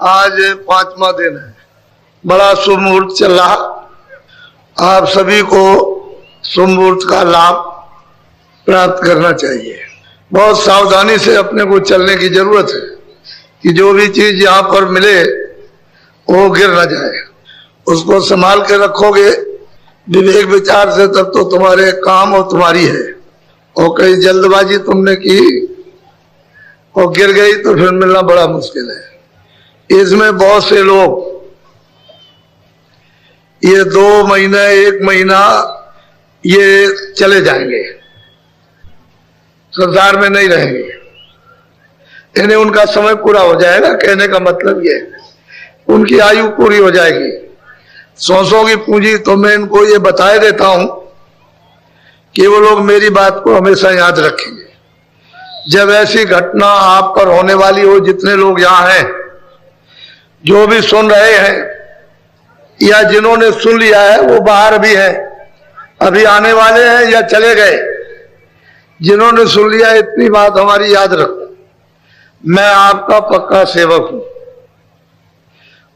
आज 5वां दिन है, बड़ा शुभ मुहूर्त चल रहा। आप सभी को शुभ मुहूर्त का लाभ प्राप्त करना चाहिए। बहुत सावधानी से अपने को चलने की जरूरत है कि जो भी चीज यहाँ पर मिले वो गिर न जाए। उसको संभाल के रखोगे विवेक विचार से, तब तो तुम्हारे काम और तुम्हारी है। और कहीं जल्दबाजी तुमने की और गिर गई तो फिर मिलना बड़ा मुश्किल है। इसमें बहुत से लोग ये 2 महीने 1 महीना ये चले जाएंगे, संसार में नहीं रहेंगे, इन्हें उनका समय पूरा हो जाएगा। कहने का मतलब ये उनकी आयु पूरी हो जाएगी। 100 की पूंजी तो मैं इनको ये बताए देता हूं कि वो लोग मेरी बात को हमेशा याद रखेंगे। जब ऐसी घटना आप पर होने वाली हो, जितने लोग यहाँ हैं, जो भी सुन रहे हैं या जिन्होंने सुन लिया है वो बाहर भी है, अभी आने वाले हैं या चले गए, जिन्होंने सुन लिया इतनी बात हमारी याद रखो। मैं आपका पक्का सेवक हूं,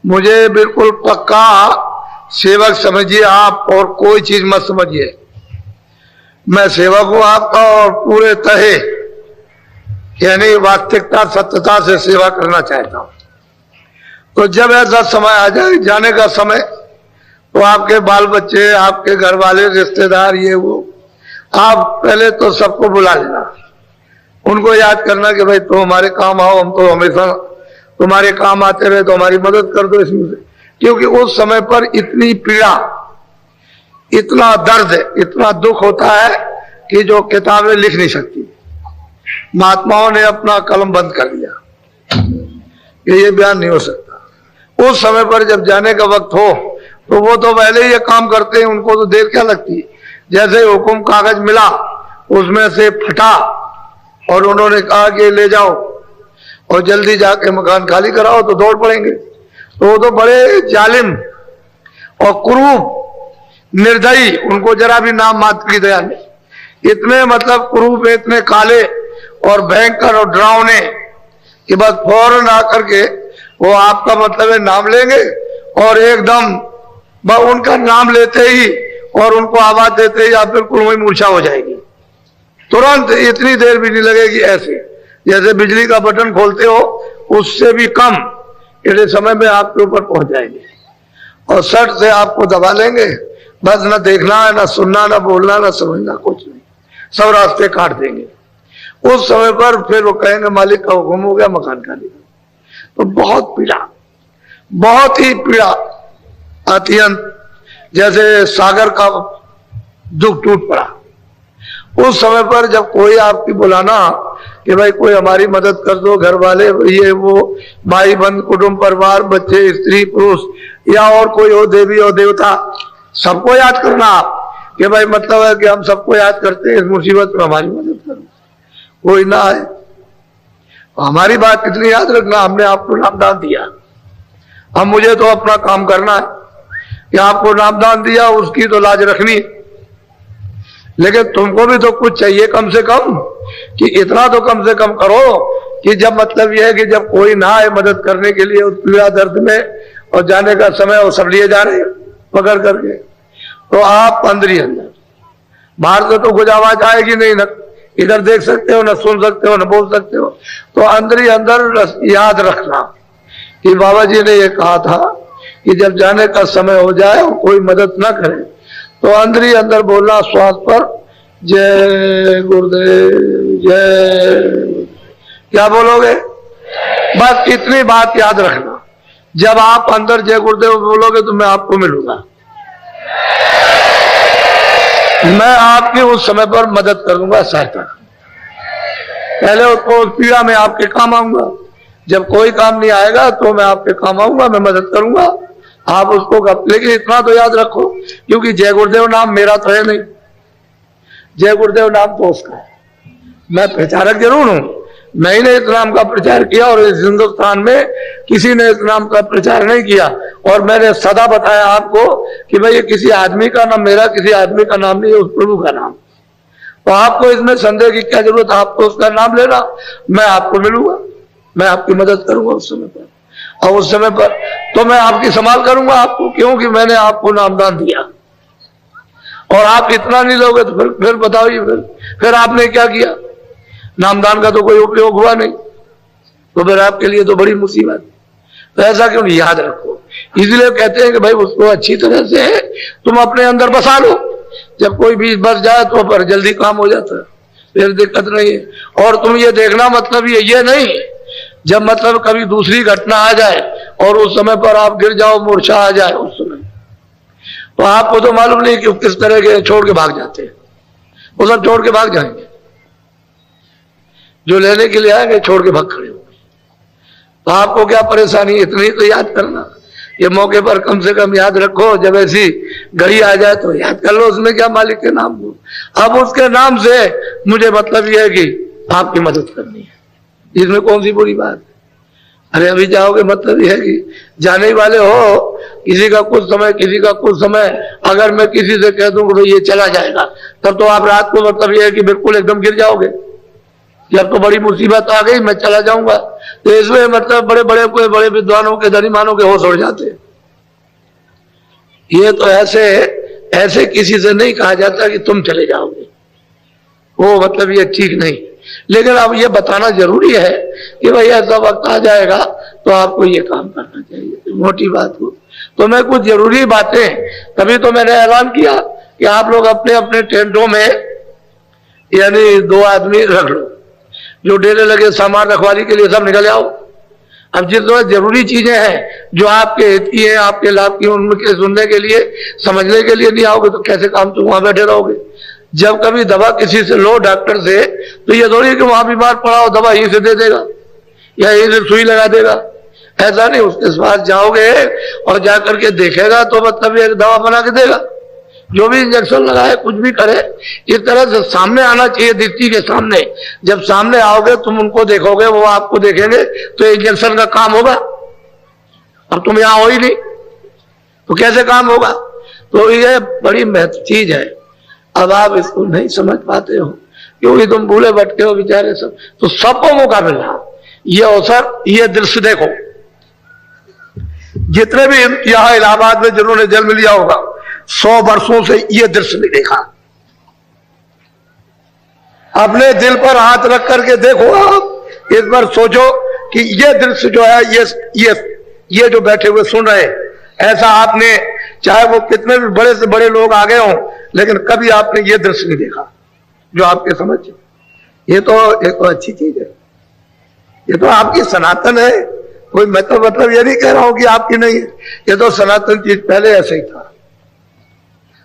मुझे बिल्कुल पक्का सेवक समझिए आप, और कोई चीज मत समझिए। मैं सेवक हूं आपका और पूरे तहे यानी वास्तविकता सत्यता से सेवा करना चाहता हूं। तो जब ऐसा समय आ जाए, जाने का समय, तो आपके बाल बच्चे, आपके घर वाले, रिश्तेदार, ये वो, आप पहले तो सबको बुला लेना। उनको याद करना कि भाई तुम हमारे काम आओ, हम तो हमेशा तुम्हारे काम आते रहे, तो हमारी मदद कर दो इसमें से। क्योंकि उस समय पर इतनी पीड़ा, इतना दर्द, इतना दुख होता है कि जो किताबें लिख नहीं सकती। महात्माओं ने अपना कलम बंद कर दिया कि ये बयान नहीं हो सकता। उस समय पर जब जाने का वक्त हो तो वो तो पहले ही ये काम करते हैं, उनको तो देर क्या लगती है। जैसे हुक्म कागज मिला, उसमें से फटा और उन्होंने कहा कि ले जाओ और जल्दी जाके मकान खाली कराओ, तो दौड़ पड़ेंगे। तो वो तो बड़े जालिम और क्रूर, निर्दयी, उनको जरा भी नाम मात्र की दया नहीं। इतने मतलब क्रूर, इतने काले और भयंकर और डरावने कि बस फौरन आकर के वो आपका मतलब है नाम लेंगे और एकदम उनका नाम लेते ही और उनको आवाज देते ही आप बिल्कुल वही मूर्छा हो जाएगी। तुरंत, इतनी देर भी नहीं लगेगी। ऐसे जैसे बिजली का बटन खोलते हो, उससे भी कम इतने समय में आपके ऊपर पहुंच जाएंगे और सट से आपको दबा लेंगे। बस न देखना है, न सुनना, न बोलना, न समझना, कुछ नहीं, सब रास्ते काट देंगे। उस समय पर फिर वो कहेंगे मालिक का हुक्म हो गया, मकान खाली। तो बहुत पीड़ा, बहुत ही पीड़ा अत्यंत, जैसे सागर का दुख टूट पड़ा। उस समय पर जब कोई आपकी बुलाना कि भाई कोई हमारी मदद कर दो, घर वाले, ये वो, भाई बंधु, कुटुंब, परिवार, बच्चे, स्त्री, पुरुष, या और कोई हो, देवी और देवता, सबको याद करना आप कि भाई मतलब है कि हम सबको याद करते हैं, इस मुसीबत में हमारी मदद करो। कोई ना आए, हमारी बात कितनी याद रखना, हमने आपको नामदान दिया, अब मुझे तो अपना काम करना है कि आपको नामदान दिया, उसकी तो लाज रखनी, लेकिन तुमको भी तो कुछ चाहिए कम से कम, कि इतना तो कम से कम करो कि जब मतलब यह है कि जब कोई ना आए मदद करने के लिए उस पीड़ा दर्द में, और जाने का समय वो सब लिए जा रहे पकड़ करके, तो आप अंदर ही अंदर, बाहर से तो कुछ आवाज आएगी नहीं, न इधर देख सकते हो, न सुन सकते हो, न बोल सकते हो। तो अंदर ही अंदर याद रखना कि बाबा जी ने ये कहा था कि जब जाने का समय हो जाए और कोई मदद ना करे, तो अंदर ही अंदर बोलना श्वास पर, जय गुरुदेव, जय। क्या बोलोगे? बस इतनी बात याद रखना। जब आप अंदर जय गुरुदेव बोलोगे तो मैं आपको मिलूंगा, मैं आपकी उस समय पर मदद करूंगा, सहायता। पहले उसको उस पीड़ा में आपके काम आऊंगा, जब कोई काम नहीं आएगा तो मैं आपके काम आऊंगा, मैं मदद करूंगा, आप उसको। लेकिन इतना तो याद रखो, क्योंकि जय गुरुदेव नाम मेरा तो है नहीं, जय गुरुदेव नाम तो उसका है। मैं प्रचारक जरूर हूं, मैंने इस नाम का प्रचार किया और इस हिंदुस्तान में किसी ने इस नाम का प्रचार नहीं किया। और मैंने सदा बताया आपको कि भाई ये किसी आदमी का नाम, मेरा किसी आदमी का नाम नहीं है, उस प्रभु का नाम। तो आपको इसमें संदेह की क्या जरूरत है? आपको उसका नाम लेना, मैं आपको मिलूंगा, मैं आपकी मदद करूंगा उस समय पर। और उस समय पर तो मैं आपकी संभाल करूंगा आपको, क्योंकि मैंने आपको नामदान दिया। और आप इतना नहीं लोगे तो फिर बताइए, फिर आपने क्या किया? नामदान का तो कोई उपयोग हुआ नहीं, तो फिर आपके लिए तो बड़ी मुसीबत। तो ऐसा क्यों नहीं, याद रखो। इसलिए कहते हैं कि भाई उसको अच्छी तरह से तुम अपने अंदर बसा लो, जब कोई भी बस जाए तो पर जल्दी काम हो जाता है, फिर दिक्कत नहीं है। और तुम ये देखना मतलब ये नहीं, जब मतलब कभी दूसरी घटना आ जाए और उस समय पर आप गिर जाओ, मूर्छा आ जाए उस समय, तो आपको तो मालूम नहीं कि किस तरह के छोड़ के भाग जाते हैं। वो सब छोड़ के भाग जाएंगे, जो लेने के लिए आएंगे छोड़ के भाग खड़े होंगे। तो आपको क्या परेशानी, इतनी तो याद करना। ये मौके पर कम से कम याद रखो, जब ऐसी घड़ी आ जाए तो याद कर लो उसमें क्या मालिक के नाम हो। अब उसके नाम से मुझे मतलब यह है कि आपकी मदद करनी है, इसमें कौन सी बुरी बात है। अरे अभी जाओगे मतलब यह है कि जाने वाले हो, किसी का कुछ समय किसी का कुछ समय, अगर मैं किसी से कह दूं कि भाई ये चला जाएगा, तब तो आप रात को मतलब यह है कि बिल्कुल एकदम गिर जाओगे कि अब तो बड़ी मुसीबत आ गई, मैं चला जाऊंगा। तो इसमें मतलब बड़े विद्वानों के धनीमानों के होश उड़ जाते हैं। ये तो ऐसे किसी से नहीं कहा जाता कि तुम चले जाओगे, वो मतलब ये ठीक नहीं। लेकिन अब ये बताना जरूरी है कि भाई ऐसा वक्त आ जाएगा तो आपको ये काम करना चाहिए, मोटी बात हो। तो मैं कुछ जरूरी बातें, तभी तो मैंने ऐलान किया कि आप लोग अपने अपने टेंटों में यानी 2 आदमी रख लो, जो डेरे लगे सामान रखवाली के लिए सब निकल आओ। अब जिस तरह जरूरी चीजें हैं जो आपके हित की है, आपके लाभ की, उनके सुनने के लिए, समझने के लिए नहीं आओगे तो कैसे काम तुम वहां बैठे रहोगे। जब कभी दवा किसी से लो डॉक्टर से, तो ये थोड़ी कि वहां बीमार पड़ा हो दवा यहीं से दे देगा या यहीं से सुई लगा देगा, ऐसा नहीं। उसके पास जाओगे और जाकर के देखेगा तो मतलब ये दवा बना के देगा। जो भी इंजेक्शन लगाए, कुछ भी करे, इस तरह से सामने आना चाहिए, दृष्टि के सामने। जब सामने आओगे तुम उनको देखोगे, वो आपको देखेंगे, तो इंजेक्शन का काम होगा। अब तुम यहां हो ही नहीं तो कैसे काम होगा। तो ये बड़ी महत्व चीज है। अब आप इसको नहीं समझ पाते हो क्योंकि तुम भूले भटके हो बेचारे सब। तो सबको मौका मिल रहा, ये अवसर, ये दृश्य देखो। जितने भी यहां इलाहाबाद में जिन्होंने जन्म लिया होगा, 100 वर्षों से ये दृश्य नहीं देखा। अपने दिल पर हाथ रख करके देखो, आप इस बार सोचो कि ये दृश्य जो है, ये जो बैठे हुए सुन रहे, ऐसा आपने, चाहे वो कितने भी बड़े से बड़े लोग आ गए हों, लेकिन कभी आपने ये दृश्य नहीं देखा जो आपके समझ। ये तो अच्छी चीज है, ये तो आपकी सनातन है। कोई मैं तो मतलब ये नहीं कह रहा हूं कि आपकी नहीं है, ये तो सनातन चीज पहले ऐसे ही था।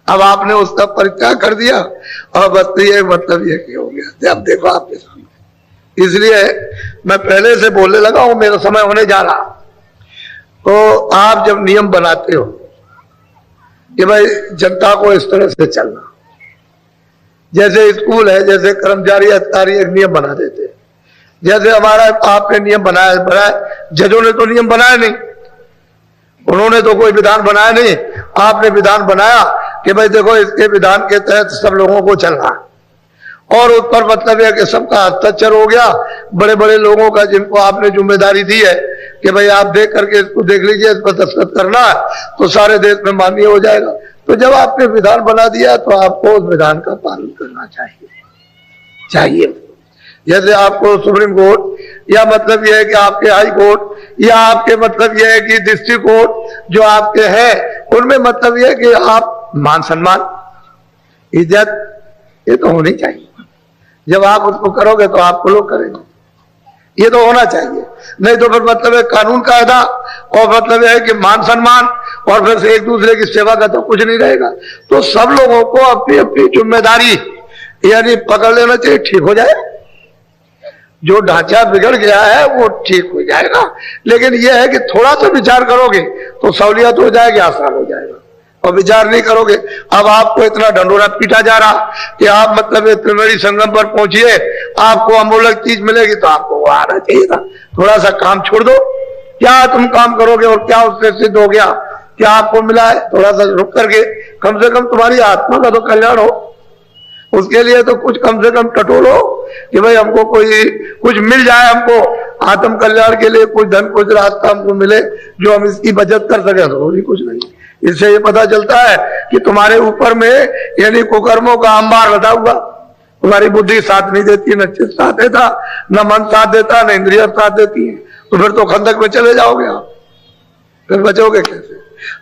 अब आपने उसका परित्याग कर दिया और बस ये मतलब ये हो गया। अब देखो आपके सामने, इसलिए मैं पहले से बोलने लगा हूं, मेरा समय होने जा रहा। तो आप जब नियम बनाते हो कि भाई जनता को इस तरह से चलना, जैसे स्कूल है, जैसे कर्मचारी अधिकारी एक नियम बना देते, जैसे हमारा आपने नियम बनाया, जजों ने तो नियम बनाया नहीं, उन्होंने तो कोई विधान बनाया नहीं, आपने विधान बनाया कि भाई देखो इसके विधान के तहत सब लोगों को चलना है। और उस पर मतलब है कि सबका हस्ताक्षर हो गया, बड़े बड़े लोगों का, जिनको आपने जिम्मेदारी दी है कि भाई आप देख करके इसको देख लीजिए, इस पर दस्तखत करना है, तो सारे देश में मान्य हो जाएगा। तो जब आपने विधान बना दिया तो आपको उस विधान का पालन करना चाहिए। जैसे आपको सुप्रीम कोर्ट या मतलब यह है कि आपके हाई कोर्ट या आपके मतलब यह है कि डिस्ट्रिक्ट कोर्ट जो आपके हैं, उनमें मतलब यह है कि आप मान सम्मान, इज्जत, ये तो होनी चाहिए। जब आप उसको करोगे तो आपको लोग करेंगे, ये तो होना चाहिए। नहीं तो फिर मतलब है कानून कायदा और मतलब है कि मान सम्मान और फिर से एक दूसरे की सेवा का तो कुछ नहीं रहेगा। तो सब लोगों को अपनी अपनी जिम्मेदारी यानी पकड़ लेना चाहिए, ठीक हो जाए। जो ढांचा बिगड़ गया है वो ठीक हो जाएगा, लेकिन यह है कि थोड़ा सा विचार करोगे तो सहूलियत हो जाएगी, आसान हो जाएगा। और विचार नहीं करोगे, अब आपको इतना डंडोरा पीटा जा रहा कि आप मतलब त्रिवेणी संगम पर पहुंचिए, आपको अमूलक चीज मिलेगी, तो आपको वो आना चाहिए था। थोड़ा सा काम छोड़ दो, क्या तुम काम करोगे और क्या उससे सिद्ध हो गया, क्या आपको मिला है? थोड़ा सा रुक करके कम से कम तुम्हारी आत्मा का तो कल्याण हो। उसके लिए तो कुछ कम से कम टटोलो कि भाई हमको कोई कुछ मिल जाए, हमको आत्म कल्याण के लिए कुछ धन कुछ रास्ता हमको मिले जो हम इसकी बचत कर सके। तो भी कुछ नहीं। इससे ये पता चलता है कि तुम्हारे ऊपर में यानी कुकर्मों का अंबार लदा हुआ, तुम्हारी बुद्धि साथ नहीं देती, न चित्त साथ देता, न मन साथ देता, न इंद्रिय साथ देती है। तो फिर तो खंदक में चले जाओगे आप, फिर बचोगे कैसे?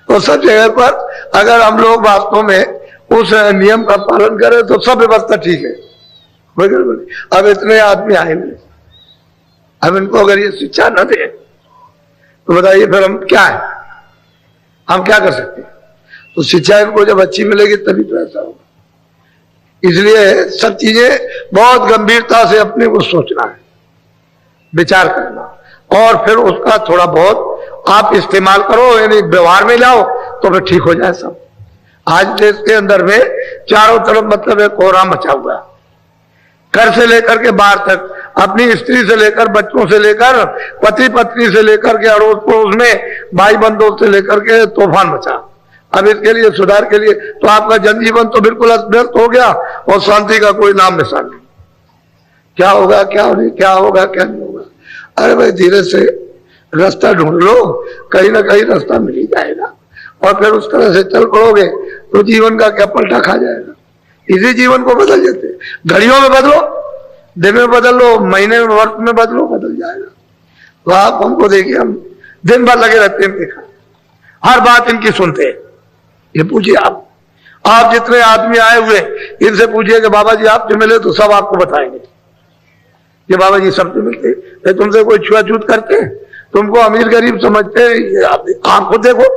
तो सब जगह पर अगर हम लोग वास्तव में उस नियम का पालन करें तो सब व्यवस्था ठीक है। अब इतने आदमी आए नहीं, अब इनको अगर ये शिक्षा न दे तो बताइए फिर हम क्या है, हम क्या कर सकते हैं? तो शिक्षा इनको जब अच्छी मिलेगी तभी तो ऐसा होगा। इसलिए सब चीजें बहुत गंभीरता से अपने को सोचना है, विचार करना, और फिर उसका थोड़ा बहुत आप इस्तेमाल करो, यानी व्यवहार में लाओ तो फिर ठीक हो जाए सब। आज देश के अंदर में चारों तरफ मतलब एक कोहराम मचा हुआ है, घर से लेकर के बाहर तक, अपनी स्त्री से लेकर बच्चों से लेकर पति पत्नी से लेकर के अड़ोस पड़ोस में भाई बंधुओं से लेकर के तूफान मचा। अब इसके लिए सुधार के लिए तो आपका जनजीवन तो बिल्कुल अस्त व्यस्त हो गया और शांति का कोई नाम निशान नहीं। क्या होगा क्या नहीं, क्या होगा क्या नहीं होगा? अरे भाई धीरे से रास्ता ढूंढ लो, कहीं ना कहीं रास्ता मिल ही जाएगा, और फिर उस तरह से चल पड़ोगे तो जीवन का क्या पलटा खा जाएगा। इसी जीवन को बदल देते, घड़ियों में बदलो, दिन में बदल लो, महीने में, वर्ष में बदलो, बदल जाएगा। तो आप हमको देखिए, हम दिन भर लगे रहते हैं, देखा हर बात इनकी सुनते हैं। ये पूछिए आप जितने आदमी आए हुए इनसे पूछिए कि बाबा जी आपसे मिले तो सब आपको बताएंगे कि बाबा जी सबसे मिलते, तुमसे कोई छुआछूत करते, तुमको अमीर गरीब समझते हैं, आप खुद देखो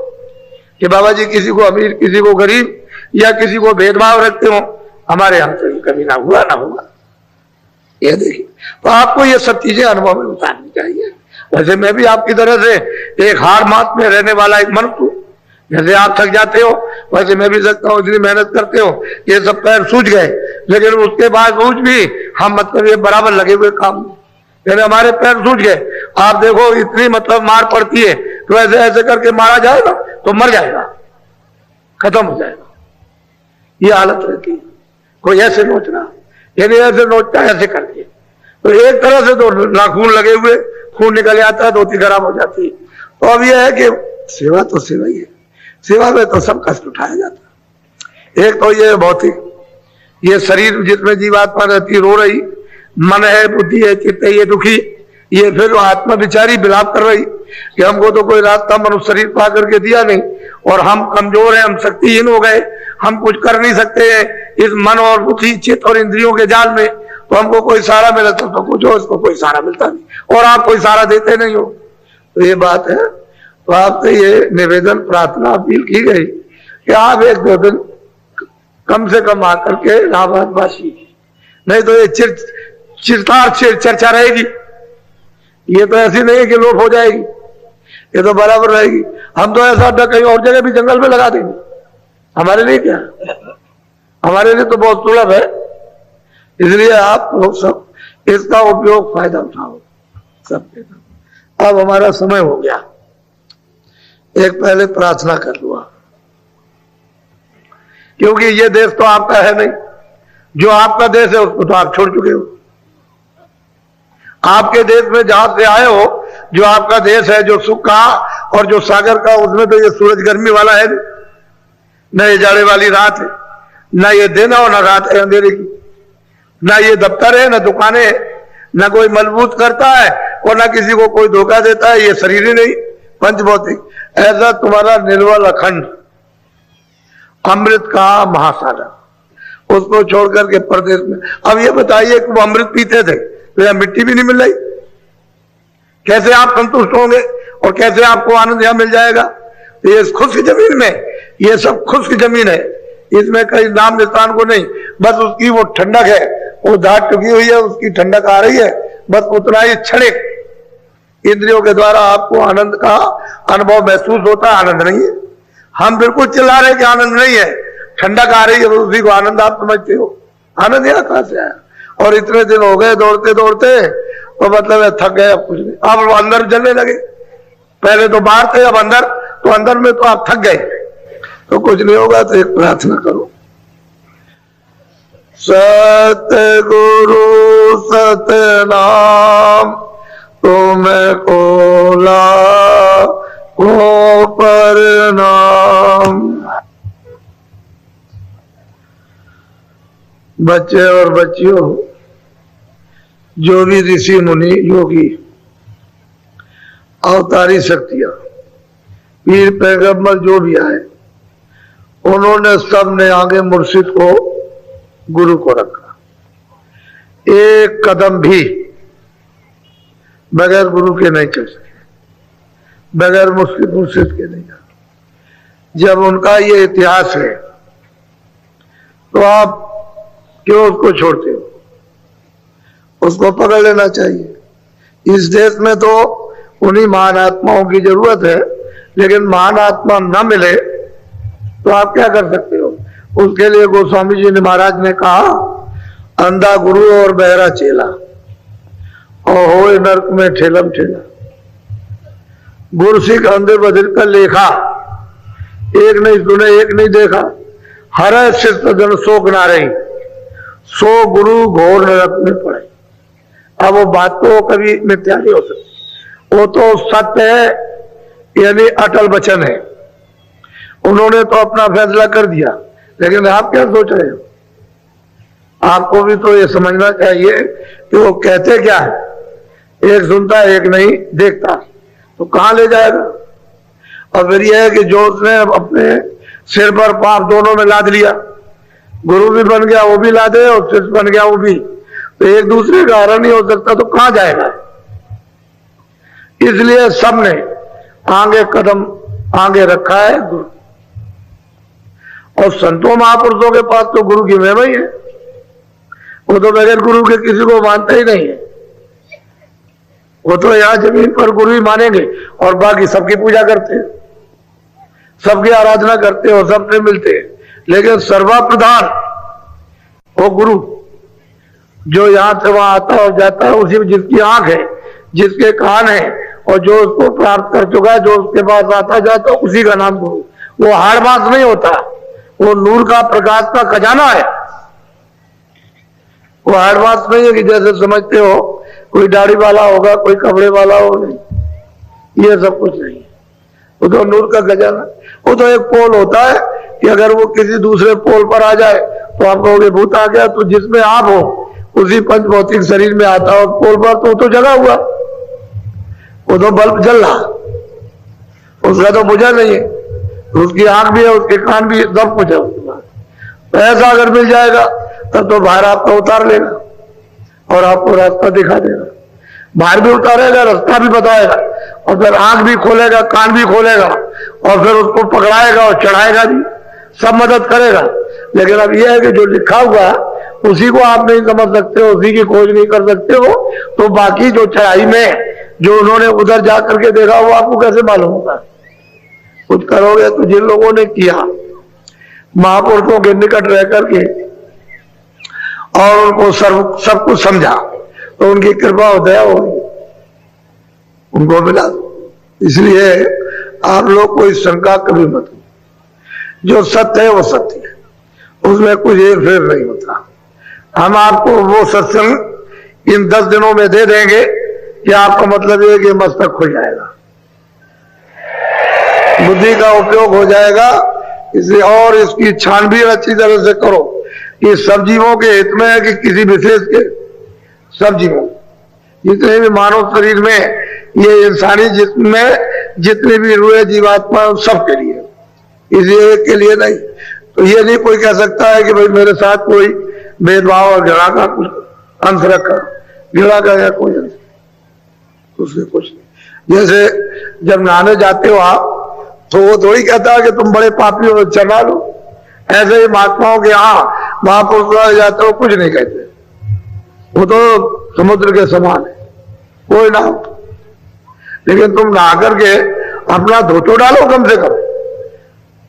कि बाबा जी किसी को अमीर किसी को गरीब या किसी को भेदभाव रखते हो। हमारे यहां तो कभी ना हुआ ना होगा। ये देखिए, तो आपको ये सब चीजें अनुभव में उतारनी चाहिए। वैसे मैं भी आपकी तरह से एक हार मात में रहने वाला एक मनुष्य हूं। जैसे आप थक जाते हो वैसे मैं भी सकता हूँ, इतनी मेहनत करते हो, ये सब पैर सूझ गए, लेकिन उसके बावजूद भी हम मतलब ये बराबर लगे हुए काम, यानी हमारे पैर सूझ गए। आप देखो इतनी मतलब मार पड़ती है तो ऐसे ऐसे करके मारा जाएगा तो मर जाएगा, खत्म हो जाएगा, ये हालत रहती है। कोई ऐसे नोचना, यानी ऐसे नोचता है ऐसे करके, तो एक तरह से तो नाखून लगे हुए खून निकल जाता है, धोती खराब हो जाती है। तो अब यह है कि सेवा तो सेवा ही है, सेवा में तो सब कष्ट उठाया जाता है। एक तो ये भौतिक, ये शरीर जिसमें जीवात्मा रहती रो रही, मन है, बुद्धि है, चित्त है, ये दुखी, ये फिर आत्मा बिचारी विलाप कर रही कि हमको तो कोई रास्ता मनुष्य शरीर पा करके दिया नहीं, और हम कमजोर हैं, हम शक्तिहीन हो गए, हम कुछ कर नहीं सकते हैं इस मन और बुद्धि चित्त और इंद्रियों के जाल में। तो हमको कोई सहारा मिला तो कुछ हो, इसको कोई सहारा मिलता नहीं, और आप कोई सहारा देते नहीं हो। तो ये बात है। तो आपसे ये निवेदन प्रार्थना अपील की गई कि आप एक दो दिन कम से कम आकर के इलाहाबाद वासी, नहीं तो ये चर्चा रहेगी, ये तो ऐसी नहीं है कि लोप हो जाएगी, ये तो बराबर रहेगी। हम तो ऐसा अड्डा कहीं और जगह भी जंगल में लगा देंगे, हमारे लिए क्या, हमारे लिए तो बहुत सुलभ है। इसलिए आप लोग सब इसका उपयोग फायदा उठाओ सबके। अब हमारा समय हो गया, एक पहले प्रार्थना कर लूँ, क्योंकि ये देश तो आपका है नहीं, जो आपका देश है उसको तो आप छोड़ चुके हो। आपके देश में जहां से आए हो, जो आपका देश है, जो सुख का और जो सागर का, उसमें तो ये सूरज गर्मी वाला है, न ये जाड़े वाली रात है, न ये दिन और न रात है अंधेरे की, न ये दफ्तर है, न दुकानें है, न कोई मजबूत करता है और न किसी को कोई धोखा देता है, ये शरीर ही नहीं, पंचभौतिक। ऐसा तुम्हारा निर्मल अखंड अमृत का महासागर, उसको छोड़कर के परदेश में। अब ये बताइए कि वो अमृत पीते थे तो यह मिट्टी भी नहीं मिल रही, कैसे आप संतुष्ट होंगे और कैसे आपको आनंद यहां मिल जाएगा? तो ये खुश्क जमीन में, ये सब खुश्क जमीन है, इसमें कहीं नाम निशान को नहीं, बस उसकी वो ठंडक है, वो धार टुकी हुई है, उसकी ठंडक आ रही है, बस उतना ही क्षणिक इंद्रियों के द्वारा आपको आनंद का अनुभव महसूस होता है। आनंद नहीं है, हम बिल्कुल चिल्ला रहे कि आनंद नहीं है, ठंडक आ रही है, उसी को आनंद आप समझते हो। आनंद यहाँ कहां से आया? और इतने दिन हो गए दौड़ते दौड़ते, तो मतलब थक गए, अब कुछ नहीं, अब अंदर जलने लगे। पहले तो बाहर थे, अब अंदर, तो अंदर में तो आप थक गए, तो कुछ नहीं होगा। तो एक प्रार्थना करो, सतगुरु सतनाम तुमको लाखों प्रणाम। बच्चे और बच्चियों, जो भी ऋषि मुनि योगी अवतारी शक्तियां पीर पैगंबर जो भी आए, उन्होंने सब ने आगे मुर्शिद को गुरु को रखा। एक कदम भी बगैर गुरु के नहीं चल सके, बगैर मुर्शिद के नहीं जा। जब उनका ये इतिहास है तो आप क्यों उसको छोड़ते हो? उसको पकड़ लेना चाहिए। इस देश में तो उन्हीं महान आत्माओं की जरूरत है, लेकिन महान आत्मा न मिले तो आप क्या कर सकते हो? उसके लिए गोस्वामी जी ने महाराज ने कहा, अंधा गुरु और बहरा चेला और हो नरक में ठेलम ठेला। गुरु सिख अंधे बधिर का लेखा, एक नहीं सुने एक नहीं देखा। हर शिष्ट जन शोक ना रही, सो गुरु घोर नरक में पड़े। अब वो बात तो कभी मिथ्या नहीं हो सकती, वो तो सत्य है, यानी अटल वचन है। उन्होंने तो अपना फैसला कर दिया, लेकिन आप क्या सोच रहे हो? आपको भी तो ये समझना चाहिए कि वो कहते क्या है। एक सुनता है एक नहीं देखता, तो कहां ले जाएगा? और फिर यह है कि जो उसने अपने सिर पर पाप दोनों में लाद लिया, गुरु भी बन गया वो भी लादे और शिष्य बन गया वो भी, तो एक दूसरे का हरण नहीं हो सकता, तो कहां जाएगा? इसलिए सबने आगे कदम आगे रखा है गुरु। और संतों महापुरुषों के पास तो गुरु की महिमा ही है। वो तो बगैर गुरु के किसी को मानते ही नहीं है। वो तो यहां जमीन पर गुरु ही मानेंगे और बाकी सबकी पूजा करते हैं, सबकी आराधना करते हैं और सबसे मिलते हैं, लेकिन सर्वा प्रधान वो गुरु, जो यहां से वहां आता और जाता है, उसी में जिसकी आंख है, जिसके कान है और जो उसको प्राप्त कर चुका है, जो उसके पास आता जाता, उसी का नाम गुरु। वो हाड़ बात नहीं होता, वो नूर का प्रकाश का खजाना है। वो हाड़ बात नहीं है कि जैसे समझते हो कोई दाढ़ी वाला होगा, कोई कपड़े वाला हो, नहीं, ये सब कुछ नहीं। वो तो नूर का खजाना। वो तो एक पोल होता है कि अगर वो किसी दूसरे पोल पर आ जाए तो आप कहोगे भूत आ गया, तो जिसमें आप हो उसी पंच भौतिक शरीर में आता है, और पोल पर तो वो तो जगा हुआ, वो तो बल्ब जल रहा, उसका तो बुझा नहीं है, उसकी आंख भी है, उसके कान भी है, सब कुछ है उसके पास। तो ऐसा अगर मिल जाएगा तब तो बाहर आपका उतार लेगा और आपको रास्ता दिखा देगा। बाहर भी उतारेगा, रास्ता भी बताएगा, और फिर आंख भी खोलेगा, कान भी खोलेगा, और फिर उसको पकड़ाएगा और चढ़ाएगा भी, सब मदद करेगा। लेकिन अब यह है कि जो लिखा हुआ उसी को आप नहीं समझ सकते हो, उसी की खोज नहीं कर सकते हो, तो बाकी जो चढ़ाई में जो उन्होंने उधर जाकर के देखा वो आपको कैसे मालूम होगा? कुछ करोगे तो जिन लोगों ने किया महापुरुषों के निकट रह करके और उनको सब कुछ समझा, तो उनकी कृपा और दया होगी, उनको मिला। इसलिए आप लोग कोई शंका कभी मत हो, जो सत्य है वो सत्य है, उसमें कुछ हेर फेर नहीं होता। हम आपको वो सत्संग इन 10 दिनों में दे देंगे कि आपका मतलब ये कि मस्तक खुल जाएगा, बुद्धि का उपयोग हो जाएगा। इसलिए और इसकी छानबीन अच्छी तरह से करो कि सब जीवों के हित में है कि किसी विशेष के, सब जीवों, जितने भी मानव शरीर में, ये इंसानी जिस्म में जितने भी रूहे जीवात्मा सबके लिए, इसी एक के लिए नहीं। तो ये नहीं कोई कह सकता है कि भाई मेरे साथ कोई भेदभाव और घृणा का कुछ अंश रखा, घृणा का या कोई अंश, उससे कुछ नहीं। जैसे जब नहाने जाते हो आप, तो वो थोड़ी कहता है कि तुम बड़े पापी हो चढ़ा लो। ऐसे ही महात्माओं के यहाँ महापुरुष जाते हो कुछ नहीं कहते, वो तो समुद्र के समान है, कोई ना हो। लेकिन तुम नहा करके अपना धोतो डालो कम से कम,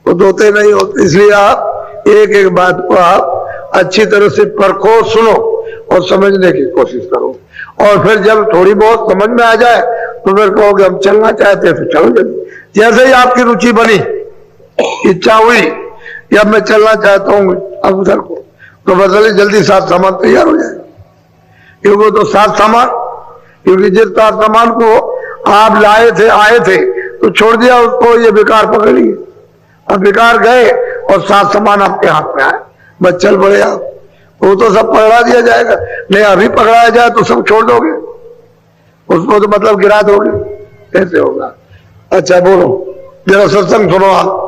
वो धोते नहीं होते। इसलिए आप एक एक बात को आप अच्छी तरह से परखो, सुनो और समझने की कोशिश करो, और फिर जब थोड़ी बहुत समझ में आ जाए तो फिर कहोगे हम चलना चाहते हैं तो चलो। जैसे ही आपकी रुचि बनी, इच्छा हुई कि अब मैं चलना चाहता हूँ अब उधर को, तो बदले जल्दी सात सामान तैयार हो जाए, क्योंकि तो सात सामान, क्योंकि जिस सात सामान को आप लाए थे आए थे तो छोड़ दिया उसको, ये बेकार पकड़ लिए, अब बेकार गए और सात सामान आपके हाथ में आए, बस चल पड़े आप, वो तो सब पकड़ा दिया जाएगा। नहीं अभी पकड़ाया जाए तो सब छोड़ दोगे, उसको तो मतलब गिरा दोगे, कैसे होगा। अच्छा बोलो, जरा सत्संग सुनो आप।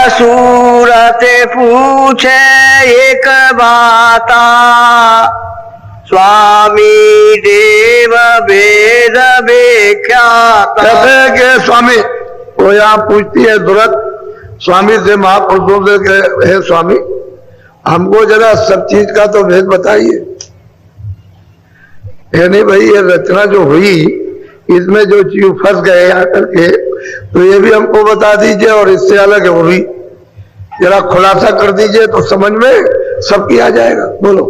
सूरत पूछे एक बाता, स्वामी देव वेद व्याख्याता। कहते हैं कि स्वामी, वो यहाँ पूछती है सूरत स्वामी से, महापुरुषों से, हे स्वामी हमको जरा सब चीज का तो भेद बताइए। नहीं भाई, ये रचना जो हुई इसमें जो चीज फंस गए आकर के, तो ये भी हमको बता दीजिए, और इससे अलग है वो भी जरा खुलासा कर दीजिए तो समझ में सबकी आ जाएगा। बोलो।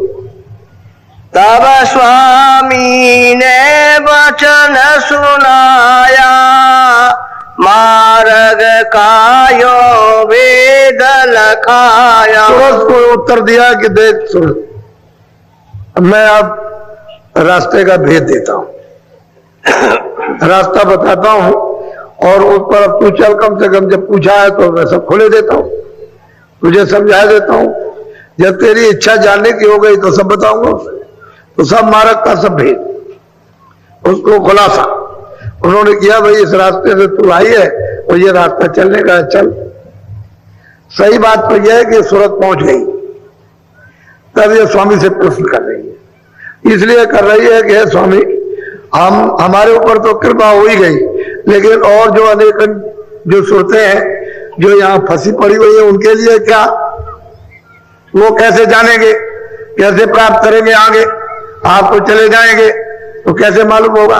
तब स्वामी ने वचन सुनाया, मार्ग कायो वेद लखाया। सूरज को उत्तर दिया कि देख सूरज, मैं अब रास्ते का भेद देता हूं, रास्ता बताता हूं, और उस पर अब तू चल, कम से कम जब पूछा है तो मैं सब खोले देता हूं, तुझे समझा देता हूं। जब तेरी इच्छा जानने की हो गई तो सब बताऊंगा, तो सब मार्ग का सब भेद, उसको खुलासा उन्होंने किया। भाई इस रास्ते से तू आई है और ये रास्ता चलने का है, चल। सही बात तो यह है कि सूरत पहुंच गई, तब ये स्वामी से प्रश्न कर रही है, इसलिए कर रही है कि हे स्वामी हम, हमारे ऊपर तो कृपा हो ही गई, लेकिन और जो अनेक जो सूरतें हैं जो यहाँ फंसी पड़ी हुई है, उनके लिए क्या, वो कैसे जानेंगे, कैसे प्राप्त करेंगे आगे। आप तो चले जाएंगे तो कैसे मालूम होगा,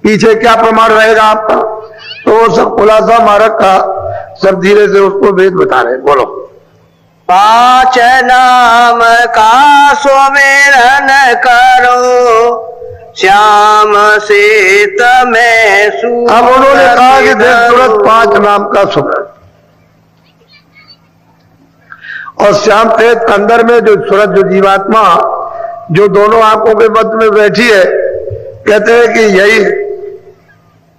पीछे क्या प्रमाण रहेगा आपका। तो वो सब खुलासा मार्ग का सब धीरे से उसको भेद बता रहे। बोलो। पांच नाम का सुमिरन करो, श्याम से तमें सूरत। अब उन्होंने कहा कि देख सूरत, पांच नाम का सुमिरन, और श्याम तेज अंदर में जो सूरत, जो जीवात्मा जो दोनों आंखों के मध्य में बैठी है, कहते हैं कि यही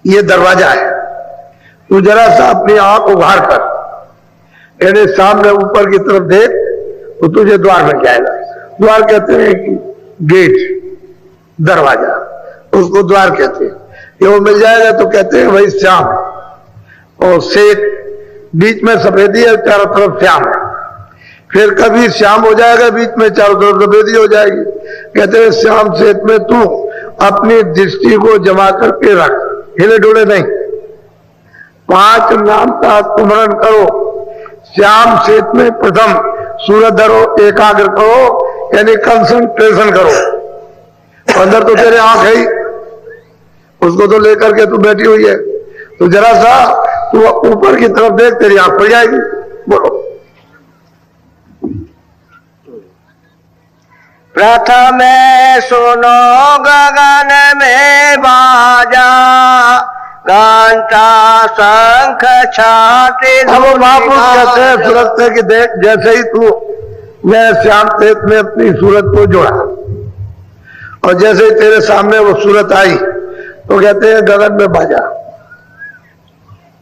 ये दरवाजा है, तू जरा सा अपनी आंख उघाड़ कर, यानी सामने ऊपर की तरफ देख तो तुझे द्वार में जाएगा। द्वार कहते हैं कि गेट, दरवाजा, उसको द्वार कहते हैं। ये वो मिल जाएगा तो कहते हैं भाई श्याम, और श्वेत बीच में सफेदी है, चारों तरफ श्याम है। फिर कभी श्याम हो जाएगा बीच में, चारों तरफ सफेदी हो जाएगी। कहते हैं श्याम श्वेत में तू अपनी दृष्टि को जमा करके रख, हिले डुले नहीं। पांच नाम का स्मरण करो, श्याम श्वेत में प्रथम सूरत धरो, एकाग्र करो, यानी कंसंट्रेशन करो। अंदर तो तेरे आंख है ही, उसको तो लेकर के तू बैठी हुई है, तो जरा सा तू ऊपर की तरफ देख, तेरी आंख खुल जाएगी। बोलो। प्रथम सुनो गगन में बाजा, घंटा शंख छाती। अब महापुरुष कहते हैं सूरत से कि देख, जैसे ही तू मैं श्याम तेज में अपनी सूरत को जोड़ा, और जैसे ही तेरे सामने वो सूरत आई, तो कहते हैं गगन में बाजा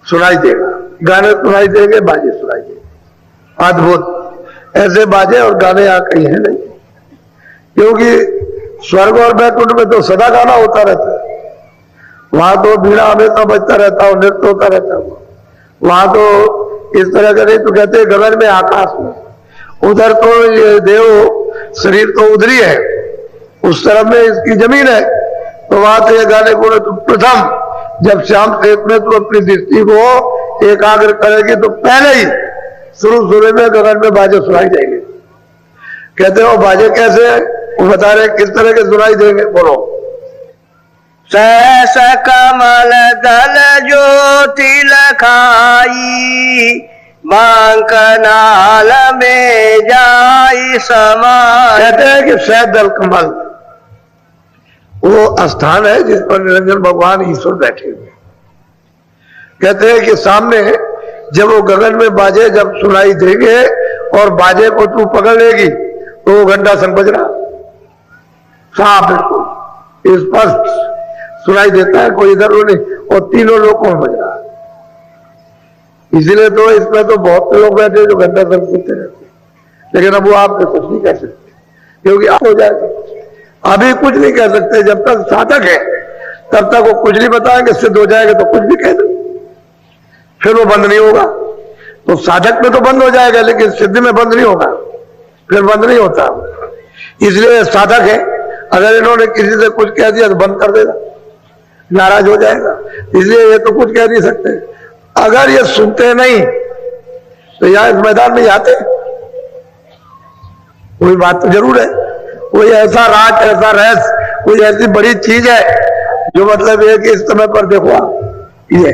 सुनाई देगा, गाने सुनाई देंगे, बाजे सुनाई देंगे। अद्भुत ऐसे बाजे और गाने यहाँ कहीं है नहीं, क्योंकि स्वर्ग और बैकुंठ में तो सदा गाना होता रहता है, वहां तो बीड़ा हमेशा बजता रहता है, नृत्य होता रहता है, वहां तो इस तरह का नहीं। तो कहते हैं गगन में, आकाश में, उधर तो ये देव शरीर तो उधर ही है, उस तरफ में इसकी जमीन है, तो वहां से ये गाने को तो प्रथम जब श्याम खेत में तो अपनी दृष्टि को एकाग्र करेगी तो पहले ही शुरू में गगन में बाजे सुनाई देंगे। कहते हो बाजे कैसे, वो बता रहे किस तरह के सुनाई देंगे। बोलो। सहस कमल दल ज्योति लखाई, बांकनाल में जाई समाई। कहते हैं कि सहस दल कमल वो स्थान है जिस पर निरंजन भगवान ईश्वर बैठे हुए। कहते हैं कि सामने जब वो गगन में बाजे जब सुनाई देंगे और बाजे को तू पकड़ लेगी तो वो घंटा संग बज रहा, साफ बिल्कुल स्पष्ट सुनाई देता है, कोई इधर नहीं, और तीनों लोगों में बज रहा है। इसलिए तो इसमें तो बहुत से लोग बैठे जो घंटा संग सुनते रहते, लेकिन अब वो आपने कुछ नहीं कह सकते क्योंकि आप हो जाएगा। अभी कुछ नहीं कह सकते, जब तक साधक है तब तक वो कुछ नहीं बताएंगे, सिद्ध हो जाएगा तो कुछ भी कह देंगे, फिर वो बंद नहीं होगा। तो साधक में तो बंद हो जाएगा लेकिन सिद्धि में बंद नहीं होगा, फिर बंद नहीं होता। इसलिए साधक है, अगर इन्होंने किसी से कुछ कह दिया तो बंद कर देगा, नाराज हो जाएगा। इसलिए ये तो कुछ कह नहीं सकते। अगर ये सुनते नहीं तो यहां इस मैदान में आते, कोई बात तो जरूर है, कोई ऐसा राज, ऐसा रहस्य, कोई ऐसी बड़ी चीज है जो मतलब ये कि इस समय पर देखो ये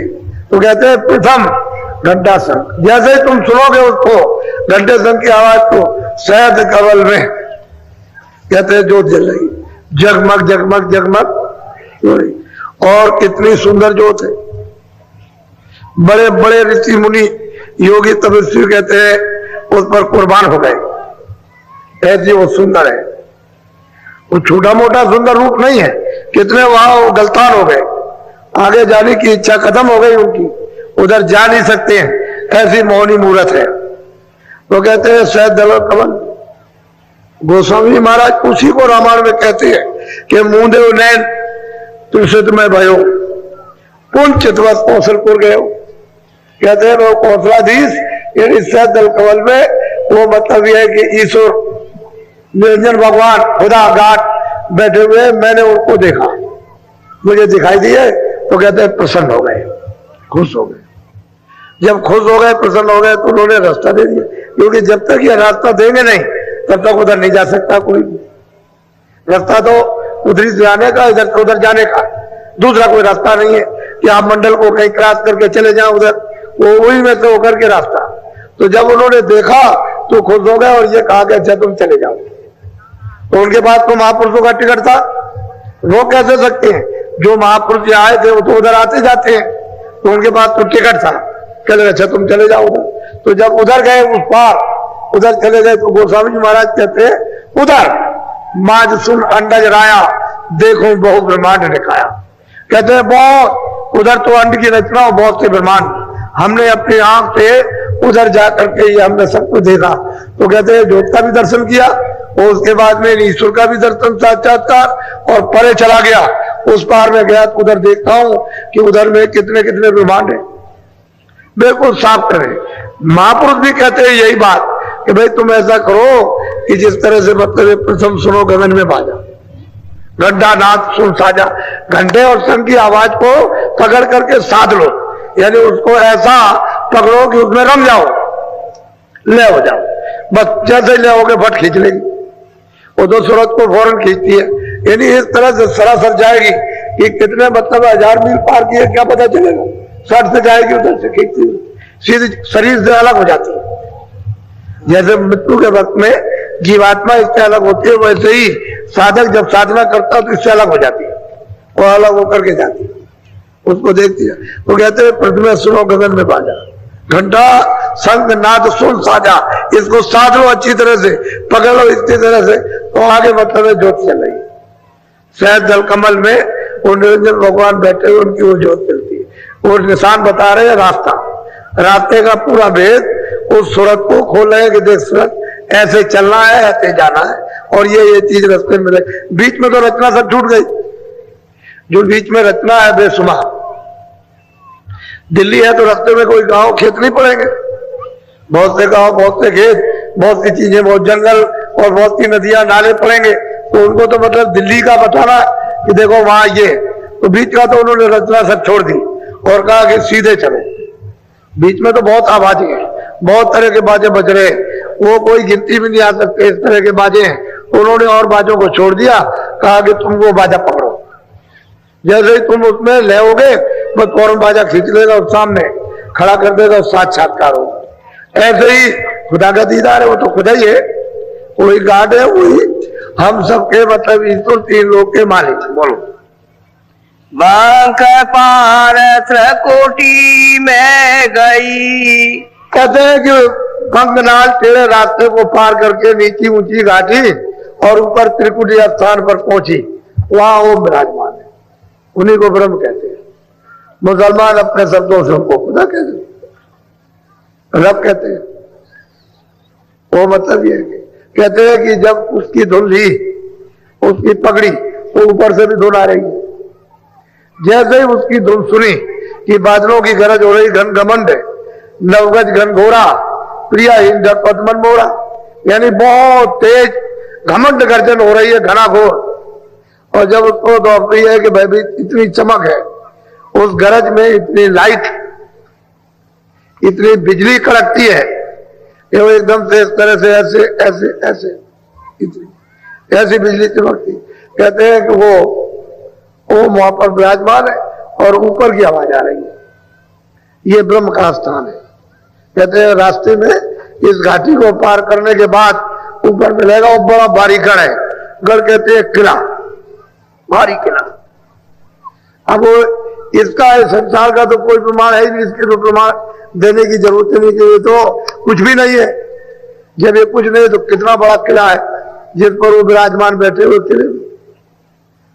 तो कहते हैं प्रथम घंटा संग। जैसे ही तुम सुनोगे उसको घंटे संग की आवाज को, शहद कवल में कहते हैं ज्योत जल रही, जगमग जगमग जगमग, और कितनी सुंदर ज्योत है। बड़े बड़े ऋषि मुनि योगी तपस्वी कहते हैं उस पर कुर्बान हो गए, ऐसी वो सुंदर है। वो छोटा मोटा सुंदर रूप नहीं है, कितने वहां गलतान हो गए, आगे जाने की इच्छा खत्म हो गई उनकी, उधर जा नहीं सकते हैं, ऐसी मोहनी मूर्त है। तो कहते हैं शहद दल कमल। गोस्वामी महाराज उसी को रामायण में कहते हैं कि मुंदेव नैन तुलसित में भयो पुन चितवत कौशलपुर गए। कहते हैं वो कौशलाधीश शहद दल कमल में, वो मतलब यह है कि ईश्वर निरंजन भगवान खुदा घाट बैठे हुए, मैंने उनको देखा, मुझे दिखाई दिए, तो कहते हैं प्रसन्न हो गए, खुश हो गए। जब खुश हो गए, प्रसन्न हो गए, तो उन्होंने रास्ता दे दिया, क्योंकि जब तक ये रास्ता देंगे नहीं तब तक उधर नहीं जा सकता कोई। रास्ता तो उधर से आने का, इधर से उधर जाने का, दूसरा कोई रास्ता नहीं है कि आप मंडल को कहीं क्रॉस करके चले जाओ उधर, वो वही में से होकर के रास्ता। तो जब उन्होंने देखा तो खुश हो गए और ये कहा कि अच्छा तुम चले जाओ। तो उनके बाद तो महापुरुषों का टिकट था, वो कैसे सकते हैं, जो महापुरुष आए थे वो तो उधर आते जाते हैं, तो उनके पास तो टिकट था, कहते अच्छा तुम चले जाओ उधर। तो जब उधर गए उस पार, उधर चले गए, तो गोस्वामी जी महाराज कहते हैं उधर माज सुन अंडज राया देखो बहु ब्रह्मांड दिखाया। कहते हैं बहुत उधर तो अंड की रचना और बहुत से ब्रह्मांड हमने अपनी आंख से उधर जाकर के ये हमने सब कुछ देखा। तो कहते हैं ज्योत का भी दर्शन किया और उसके बाद में ईश्वर का भी दर्शन साक्षात्कार, और परे चला गया, उस पार में गया तो उधर देखता हूं कि उधर में कितने कितने ब्रह्मांड है, बिल्कुल साफ करें। महापुरुष भी कहते हैं यही बात कि भाई तुम ऐसा करो कि जिस तरह से मतलब प्रथम सुनो गगन में बाजा, घंटा नाद सुन साजा, घंटे और संग की आवाज को पकड़ करके साध लो, यानी उसको ऐसा पकड़ो कि उसमें रम जाओ, ले हो जाओ। बस जैसे ले होगे फट खींच लेगी, वो तो सूरत को फौरन खींचती है, यानी इस तरह से सरासर जाएगी कि कितने मतलब 1000 मील पार किए क्या पता चलेगा, सट से जाएगी, उधर से खींचती है, सीधे शरीर से अलग हो जाती है। जैसे मृत्यु के वक्त में जीवात्मा इससे अलग होती है, वैसे ही साधक जब साधना करता है तो इससे अलग हो जाती है, वो अलग होकर के जाती है, उसको देखती है। तो कहते हैं प्रथम सुनो गगन में बाजा, घंटा संग नाद सुन साजा, इसको साध लो अच्छी तरह से, पकड़ लो इसी तरह से, तो आगे मतलब है ज्योत चल रही। शहद दल कमल में वो निरंजन भगवान बैठे हुए, उनकी वो ज्योत चलती है, वो निशान बता रहे हैं रास्ता, रास्ते का पूरा भेद उस सूरत को खोल रहे हैं कि देख सूरत ऐसे चलना है, ऐसे जाना है, और ये चीज रास्ते में मिले। बीच में तो रचना सब छूट गई, जो बीच में रचना है बेसुमार। दिल्ली है तो रास्ते में कोई गांव खेत नहीं पड़ेंगे, बहुत से गांव, बहुत से खेत, बहुत सी चीजें, बहुत जंगल और बहुत सी नदियां नाले पड़ेंगे, तो उनको तो मतलब दिल्ली का बताना कि देखो वहां ये, तो बीच का तो उन्होंने रचना सब छोड़ दी और कहा कि सीधे चलो। बीच में तो बहुत आवाजें हैं, बहुत तरह के बाजे बज रहे, वो कोई गिनती भी नहीं आ सकते, इस तरह के बाजे हैं। उन्होंने और बाजों को छोड़ दिया, कहा कि तुम वो बाजा पकड़ो, जैसे ही तुम उसमें ले होगे बस फौरन बाजा खींच लेगा और सामने खड़ा कर देगा और साक्षात्कार होगा। ऐसे ही खुदा का दीदार है, वो तो खुदा ही है, वही गार्ड है, वही हम सबके मतलब ईश्वर तीन लोग के मालिक। बोलो बांक पार त्रिकोटि में गई। कहते हैं कि पंगनाल टेढ़े रास्ते को पार करके नीची ऊंची घाटी और ऊपर त्रिकुटी स्थान पर पहुंची, वहां वो विराजमान है। उन्हीं को ब्रह्म कहते हैं। मुसलमान अपने शब्दों से उनको खुदा कहते हैं, रब कहते हैं। वो मतलब ये है, कहते हैं कि जब उसकी धुन ली, उसकी पगड़ी, तो ऊपर से भी धुन आ रही है। जैसे ही उसकी धुन सुनी कि बादलों की गरज हो रही, घन घमंड है, नवगज घन घोरा, प्रियाहीन पद्मन मोरा, यानी बहुत तेज घमंड गर्जन हो रही है, घना घोर। और जब उसको दोपहरी है कि भाई इतनी चमक है, उस गरज में इतनी लाइट, इतनी बिजली कड़कती है कि वो एकदम से इस तरह से ऐसे ऐसे ऐसे इतनी ऐसी बिजली चमकती। कहते हैं कि वो वहां पर विराजमान है और ऊपर की आवाज आ रही है। ये ब्रह्म का स्थान है। कहते हैं रास्ते में इस घाटी को पार करने के बाद ऊपर मिलेगा वो बड़ा भारी गढ़ है। गढ़ कहते हैं किला, भारी किला। अब वो इसका संसार का तो कोई प्रमाण है ही नहीं, इसके तो प्रमाण देने की जरूरत नहीं, कि ये तो कुछ भी नहीं है। जब ये कुछ नहीं तो कितना बड़ा किला है जिस पर वो विराजमान बैठे हुए किले में।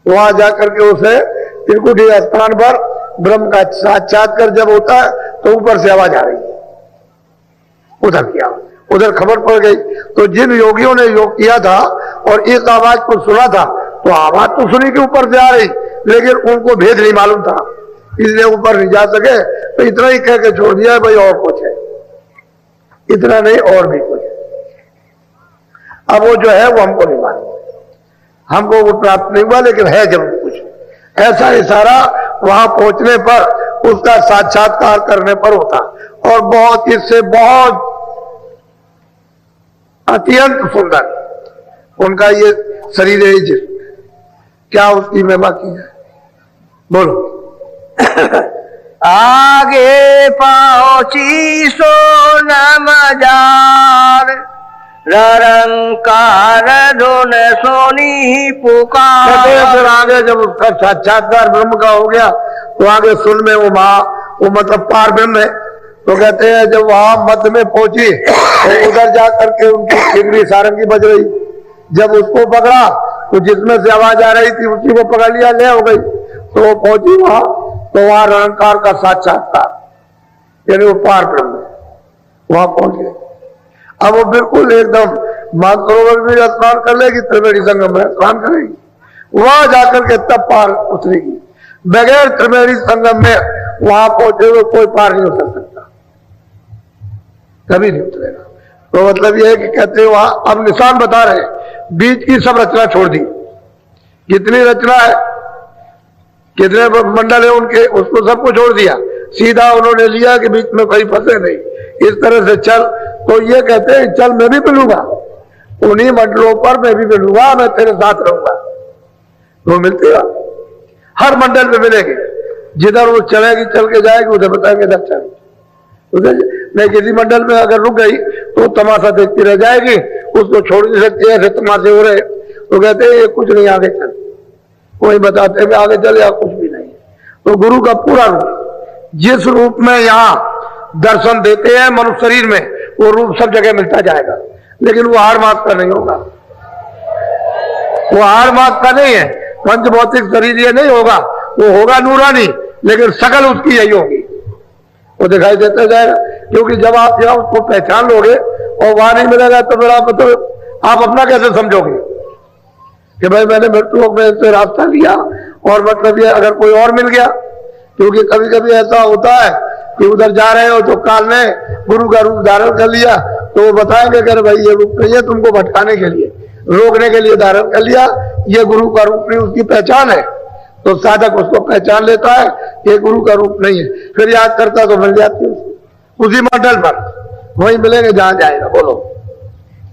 वहां जाकर के उसे त्रिकुटी स्थान पर ब्रह्म का साक्षात्कार जब होता है तो ऊपर से आवाज आ रही है। उधर किया, उधर खबर पड़ गई। तो जिन योगियों ने योग किया था और इस आवाज को सुना था, तो आवाज तो सुनी कि ऊपर से आ रही, लेकिन उनको भेद नहीं मालूम था, इसलिए ऊपर नहीं जा सके। तो इतना ही कह के छोड़ दिया, भाई और कुछ है, इतना नहीं और भी कुछ है। अब वो जो है वो हमको नहीं मालूम, हमको वो प्राप्त नहीं हुआ, लेकिन है जरूर कुछ। ऐसा इशारा वहां पहुंचने पर, उसका साक्षात्कार करने पर होता। और बहुत इससे बहुत अत्यंत सुंदर उनका ये शरीर है, जिसम, क्या उसकी महिमा की है, बोलो। आगे पहुंची सोनम जार, निरंकार धुन सोनी पुकार। फिर आगे जब उसका साक्षात्कार ब्रह्म का हो गया तो आगे सुन में वो मतलब पार ब्रह्म है। तो कहते हैं जब वहां मध्य में पहुंची तो उधर जाकर के उनकी किंगरी सारंगी बज रही। जब उसको पकड़ा तो जिसमें से आवाज आ रही थी उसी को पकड़ लिया, ले हो गई। तो वो पहुंची वहां, तो वहां निरंकार का साक्षात्कार, यानी वो पार ब्रह्म है, वहां पहुंच गए। अब वो बिल्कुल एकदम मानसरोवर में स्नान कर लेगी, त्रिवेणी संगम में स्नान करेगी, वहां जाकर के तब पार उतरेगी। बगैर त्रिवेणी संगम में वहां पहुंचे हुए कोई पार नहीं उतर सकता, कभी नहीं उतरेगा। तो मतलब यह है कि कहते हैं वहां अब निशान बता रहे, बीच की सब रचना छोड़ दी। कितनी रचना है, कितने मंडल है उनके, उसको सबको छोड़ दिया। सीधा उन्होंने लिया कि बीच में कोई फंसे नहीं, इस तरह से चल। तो ये कहते हैं चल मैं भी मिलूंगा, उन्हीं मंडलों पर मैं भी मिलूंगा, मैं तेरे साथ रहूंगा। वो मिलती है, हर मंडल में मिलेगी। जिधर वो चलेगी, चल के जाएगी, उधर बताएंगे इधर चल। नहीं किसी मंडल में अगर रुक गई तो तमाशा देखती रह जाएगी, उसको छोड़ नहीं सकती, ऐसे तमाशे हो रहे। तो कहते हैं ये कुछ नहीं, आगे चल। कोई बताते हैं आगे चल, या कुछ भी नहीं। तो गुरु का पूरा रूप, जिस रूप में यहाँ दर्शन देते हैं मनुष्य शरीर में, वो रूप सब जगह मिलता जाएगा, लेकिन वो हार मात का नहीं होगा, वो हार मात का नहीं है। पंच भौतिक शरीर ये नहीं होगा, वो होगा नूरानी, लेकिन शकल उसकी यही होगी, वो दिखाई देता जाएगा। क्योंकि जब आप यहाँ उसको पहचान लोगे और वहां नहीं मिलेगा तो फिर आप मतलब आप अपना कैसे समझोगे कि भाई मैंने मृत्यु लोक में से रास्ता लिया और मतलब ये अगर कोई और मिल गया। क्योंकि कभी कभी ऐसा होता है कि उधर जा रहे हो तो काल ने गुरु का रूप धारण कर लिया, तो वो बताएंगे कि भाई ये रूप नहीं है, तुमको भटकाने के लिए, रोकने के लिए धारण कर लिया, ये गुरु का रूप नहीं, उसकी पहचान है। तो साधक उसको पहचान लेता है, ये गुरु का रूप नहीं है, फिर याद करता तो मिल जाती है उसी मंडल पर, वहीं मिलेंगे जहां जाएगा। बोलो।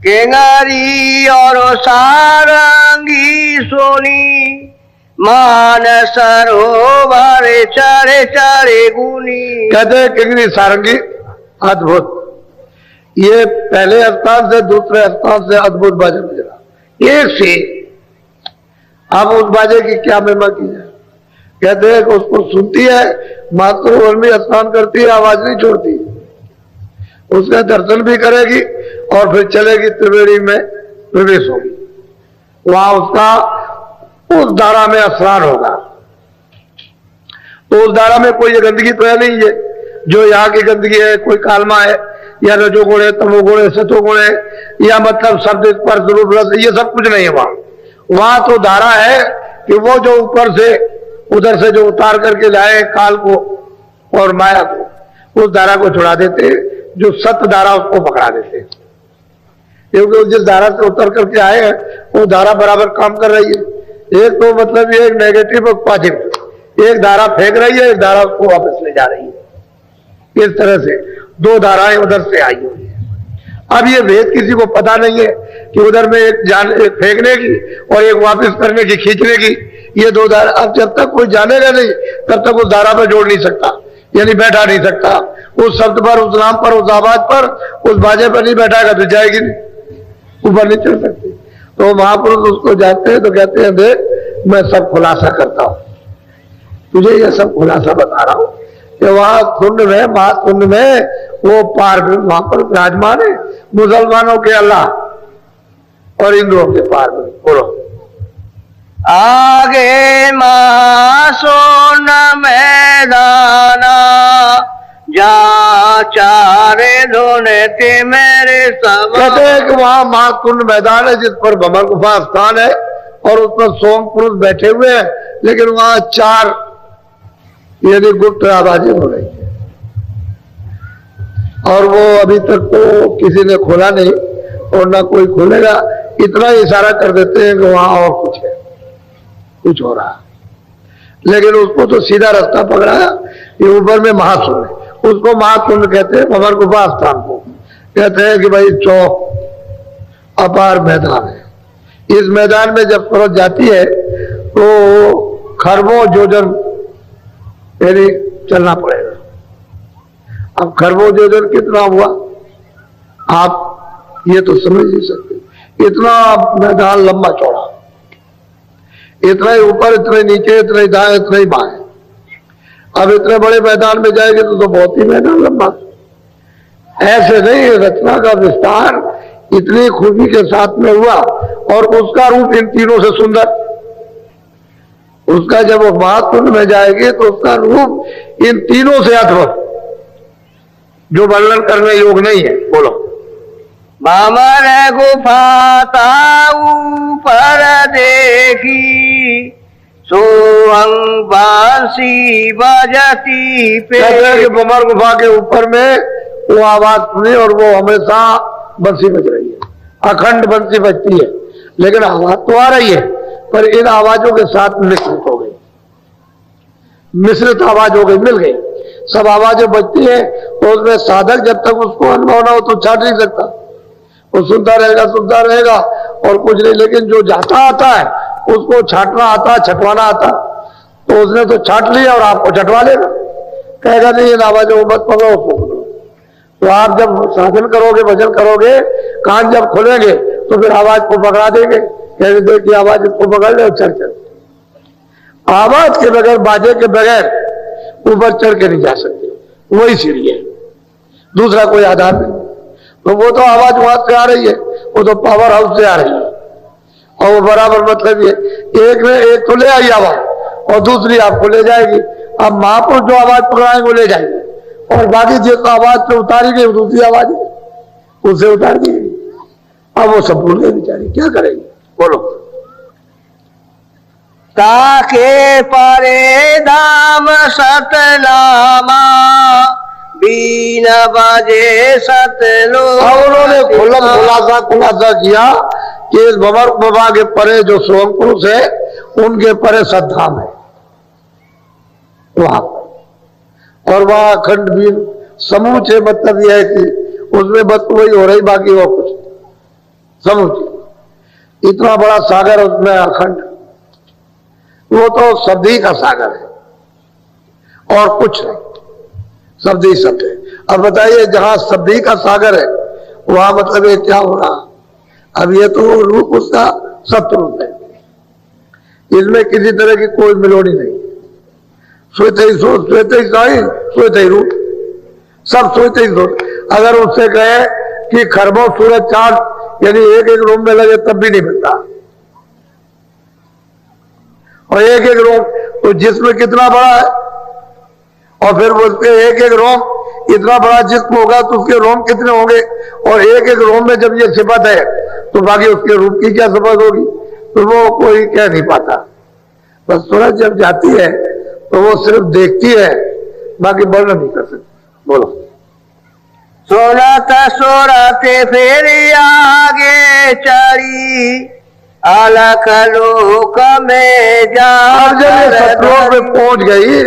केंगरी और सारंगी सोनी, मान सरोवर चढ़े चढ़े गुनी। कहते हैं किंगरी सारंगी अद्भुत, ये पहले स्थान से दूसरे स्थान से अद्भुत बाजे बजा, एक से। अब उस बाजे की क्या महिमा की है। कहते हैं कि उसको सुनती है, मातृभूमि में स्नान करती है, आवाज नहीं छोड़ती। उसका दर्शन भी करेगी और फिर चलेगी त्रिवेणी में प्रवेश होगी। वहां उसका उस धारा में स्नान होगा। तो उस धारा में कोई गंदगी तो है नहीं है जो यहाँ की गंदगी है, कोई कालमा है या रजोगुण है, तमोगुण है, सतोगुण है, या मतलब शब्द स्पर्श रूप रस, ये सब कुछ नहीं है वहां। वहां तो धारा है कि वो जो ऊपर से उधर से जो उतार करके लाए काल को और माया को, उस धारा को छुड़ा देते, जो सत्य धारा उसको पकड़ा देते। क्योंकि जिस धारा से उतर करके आए हैं वो धारा बराबर काम कर रही है। एक तो मतलब ये नेगेटिव और पॉजिटिव, एक धारा फेंक रही है, एक धारा उसको वापस ले जा रही है। इस तरह से दो धाराएं उधर से आई हुई है। अब ये भेद किसी को पता नहीं है कि उधर में एक फेंकने की और एक वापस करने की, खींचने की, ये दो धारा। अब जब तक कोई जानेगा नहीं तब तक उस धारा पर जोड़ नहीं सकता, यानी बैठा नहीं सकता। उस शब्द पर, उस नाम पर, उस आवाज पर, उस बाजे पर नहीं बैठाएगा तो जाएगी नहीं, ऊपर नहीं चढ़ सकती। तो महापुरुष उसको जानते हैं तो कहते हैं देख मैं सब खुलासा करता हूं, तुझे ये सब खुलासा बता रहा हूं कि वहां कुंड में, महाकुंड में वो पार वहां पर विराजमान है मुसलमानों के अल्लाह और हिंदुओं के पार में। बोलो आगे सोन मैदाना जा चारे धोने के मेरे सब। कहते हैं कि वहां महाकुंड मैदान है जिस पर भंवर गुफा स्थान है और उस पर सोम पुरुष बैठे हुए हैं, लेकिन वहां चार यानी गुप्त आवाजें हो रही है और वो अभी तक तो किसी ने खोला नहीं और ना कोई खोलेगा। इतना इशारा कर देते हैं कि वहां और कुछ है, कुछ हो रहा, लेकिन उसको तो सीधा रास्ता पकड़ा। ये ऊपर में महाकुंड है, उसको महाकुंड कहते हैं। भंवर गुफा स्थान को कहते हैं कि भाई चौक अपार मैदान है। इस मैदान में जब फौज जाती है तो खरबों योजन यानी चलना पड़ेगा। अब खरबों योजन कितना हुआ आप ये तो समझ नहीं सकते। इतना मैदान लंबा चौड़ा, इतना ही ऊपर, इतना ही नीचे, इतना ही दाएं, इतना ही बाएं। अब इतने बड़े मैदान में जाएंगे तो बहुत ही मैदान लंबा। ऐसे नहीं, रचना का विस्तार इतनी खूबी के साथ में हुआ और उसका रूप इन तीनों से सुंदर। उसका जब वो महाकुंड में जाएगी तो उसका रूप इन तीनों से अद्भुत, जो वर्णन करने योग नहीं है। बोलो भंवर गुफा ऊपर देखी सोहंग बांसी बजती पे। भंवर गुफा के ऊपर में वो आवाज सुनी और वो हमेशा बंसी बज रही है, अखंड बंसी बजती है, लेकिन आवाज तो आ रही है पर इन आवाजों के साथ मिश्रित हो गई, मिश्रित आवाज हो गई, मिल गई। सब आवाजें बजती है तो उसमें साधक जब तक उसको अनुभव ना हो तो छाट नहीं सकता। वो सुनता रहेगा और कुछ नहीं। लेकिन जो जाता आता है उसको छाटना आता, छटवाना आता, तो उसने तो छाट लिया और आपको छटवा लेगा। कहेगा नहीं इन आवाजों को मत पकड़ो, उसको पकड़ो। तो आप जब साधन करोगे, भजन करोगे, कान जब खोलेंगे तो फिर आवाज को पकड़ा देंगे। कहेंगे देखिए आवाज को पकड़ ले और चल चल। आवाज के बगैर, बाजे के बगैर ऊपर चढ़ के नहीं जा सकते, वही सीढ़ी है, दूसरा कोई आधार नहीं। तो वो तो आवाज वहां से आ रही है, वो तो पावर हाउस से आ रही है और वो बराबर मतलब ये एक ने एक तो ले आई आवाज और दूसरी आपको ले जाएगी। अब महापुरुष जो आवाज पकड़ाएंगे वो ले जाएंगे और बाकी जिस आवाज पे उतारी गई दूसरी आवाज उसे उतार दी। अब वो सब भूल गए बेचारी, क्या करेंगे। बोलो ताके परे दाम सतनामा बीन बजे सतलो। उन्होंने खुलासा किया कि इस भंवर गुफा के परे जो सोम पुरुष है उनके परे सद्धाम है वहां पर, और वहां अखंड बीन समूचे। मतलब यह है कि उसमें बस वही हो रही, बाकी वो कुछ समूचे। इतना बड़ा सागर उसमें अखंड, वो तो शब्द ही का सागर है और कुछ नहीं, शब्द ही शब्द है। अब बताइए जहां शब्द ही का सागर है वहां मतलब ये क्या हो रहा। अब ये तो रूप उसका सत्य रूप है, इसमें किसी तरह की कोई मिलोनी नहीं। श्वेत ही सोच, श्वेत ही साई, श्वेत ही रूप, सब श्वेत ही सोच। अगर उससे कहे कि खरबों सूरज चांद यानी एक एक रूम में लगे तब भी नहीं मिलता। और एक एक रूम तो जिस्म कितना बड़ा है, और फिर उसके एक एक रोम इतना बड़ा जिस्म होगा तो उसके रोम कितने होंगे, और एक एक रोम में जब ये सिफत है तो बाकी उसके रूप की क्या सिफत होगी, तो वो कोई कह नहीं पाता। बस सूरज जब जाती है तो वो सिर्फ देखती है, बाकी वर्णन नहीं कर सकती। बोलो। सोनत सोरते फिर आगे चढ़ी अलख लोक में जा। अब जब ये सतलोक में पहुंच गई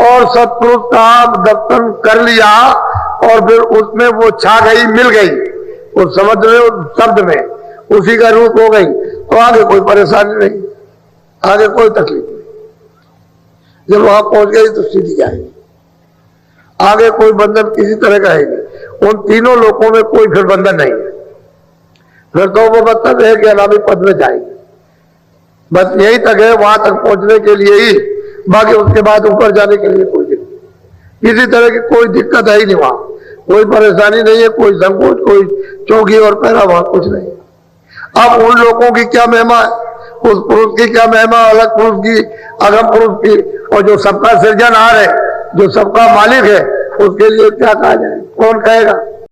और सतपुरुष का दर्शन कर लिया और फिर उसमें वो छा गई, मिल गई उस समझ में, उस शब्द में, उसी का रूप हो गई, तो आगे कोई परेशानी नहीं, आगे कोई तकलीफ नहीं। जब वहां पहुंच गई तो सीधी जाएगी, आगे कोई बंधन किसी तरह का है नहीं। उन तीनों लोगों में कोई फिर बंधन नहीं है, फिर तो वो मतलब है कि अनामी पद में जाएगी। बस यही तक है, वहां तक पहुंचने के लिए ही, बाकी उसके बाद ऊपर जाने के लिए कोई दिक्कत, किसी तरह की कोई दिक्कत है ही नहीं, वहां कोई परेशानी नहीं है, कोई संकोच, कोई चौकी और पहरा, वहां कुछ नहीं। अब उन लोगों की क्या महिमा है, उस पुरुष की क्या महिमा, अलग पुरुष की, अगम पुरुष की, और जो सबका सृजनहार है, जो सबका मालिक है, उसके लिए क्या कहा जाए, कौन कहेगा।